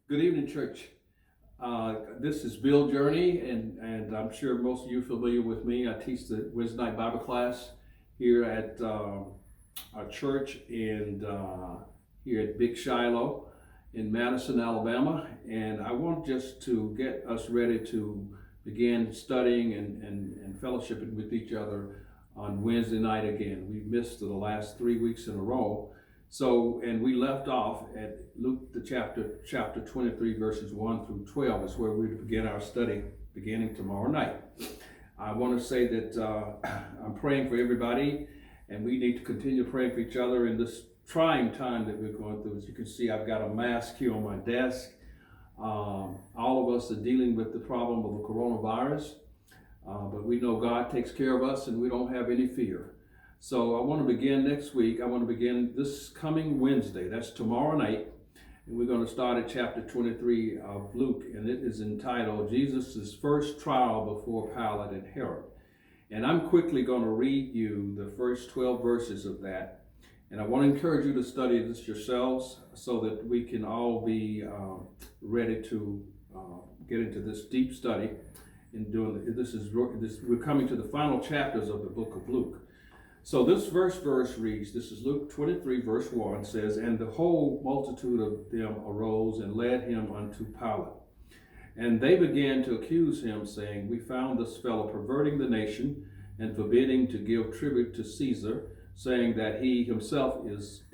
Good evening, church. This is Bill Journey, and I'm sure most of you are familiar with me. I teach the Wednesday night Bible class here at our church here at Big Shiloh in Madison, Alabama. And I want just to get us ready to begin studying and fellowshipping with each other on Wednesday night again. We missed the last 3 weeks in a row. So, and we left off at Luke the chapter 23, verses 1 through 12 is where we begin our study beginning tomorrow night. I want to say that I'm praying for everybody, and we need to continue praying for each other in this trying time that we're going through. As you can see, I've got a mask here on my desk. All of us are dealing with the problem of the coronavirus, but we know God takes care of us and we don't have any fear. So I want to begin next week. I want to begin this coming Wednesday. That's tomorrow night. And we're going to start at chapter 23 of Luke. And it is entitled Jesus' First Trial Before Pilate and Herod. And I'm quickly going to read you the first 12 verses of that. And I want to encourage you to study this yourselves so that we can all be ready to get into this deep study. In doing this, we're coming to the final chapters of the book of Luke. So this first verse reads, this is Luke 23, verse 1, says, "And the whole multitude of them arose and led him unto Pilate. And they began to accuse him, saying, We found this fellow perverting the nation and forbidding to give tribute to Caesar, saying that he himself is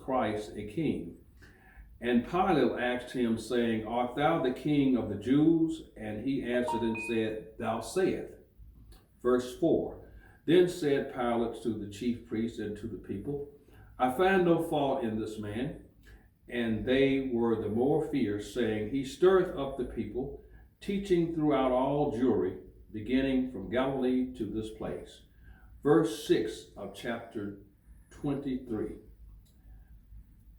Christ, a king. And Pilate asked him, saying, Art thou the king of the Jews? And he answered and said, Thou sayest." Verse 4. Then said Pilate to the chief priests and to the people, I find no fault in this man. And they were the more fierce, saying, He stirreth up the people, teaching throughout all Jewry, beginning from Galilee to this place. Verse 6 of chapter 23.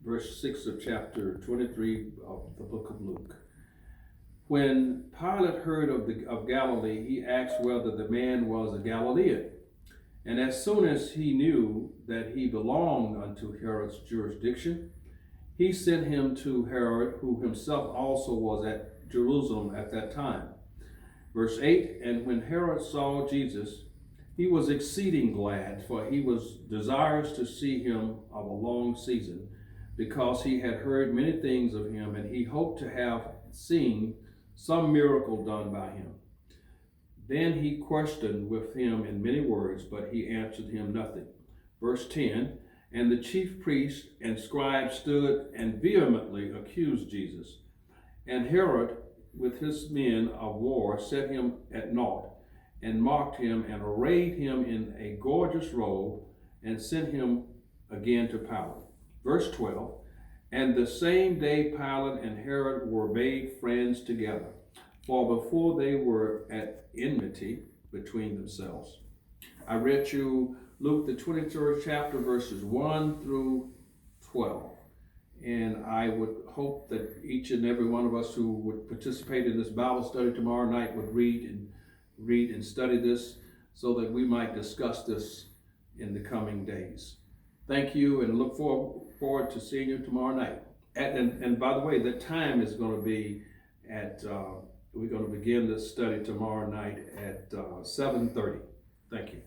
Verse 6 of chapter 23 of the book of Luke. When Pilate heard of Galilee, he asked whether the man was a Galilean. And as soon as he knew that he belonged unto Herod's jurisdiction, he sent him to Herod, who himself also was at Jerusalem at that time. Verse 8, And when Herod saw Jesus, he was exceeding glad, for he was desirous to see him of a long season, because he had heard many things of him, and he hoped to have seen some miracle done by him. Then he questioned with him in many words, but he answered him nothing. Verse 10, And the chief priests and scribes stood and vehemently accused Jesus. And Herod, with his men of war, set him at naught, and mocked him, and arrayed him in a gorgeous robe, and sent him again to Pilate. Verse 12, And the same day Pilate and Herod were made friends together, for before they were at enmity between themselves. I read you Luke the 23rd chapter, verses 1 through 12. And I would hope that each and every one of us who would participate in this Bible study tomorrow night would read and study this so that we might discuss this in the coming days. Thank you, and look forward to seeing you tomorrow night. And by the way, the time is going to be at... we're going to begin this study tomorrow night at 7:30. Thank you.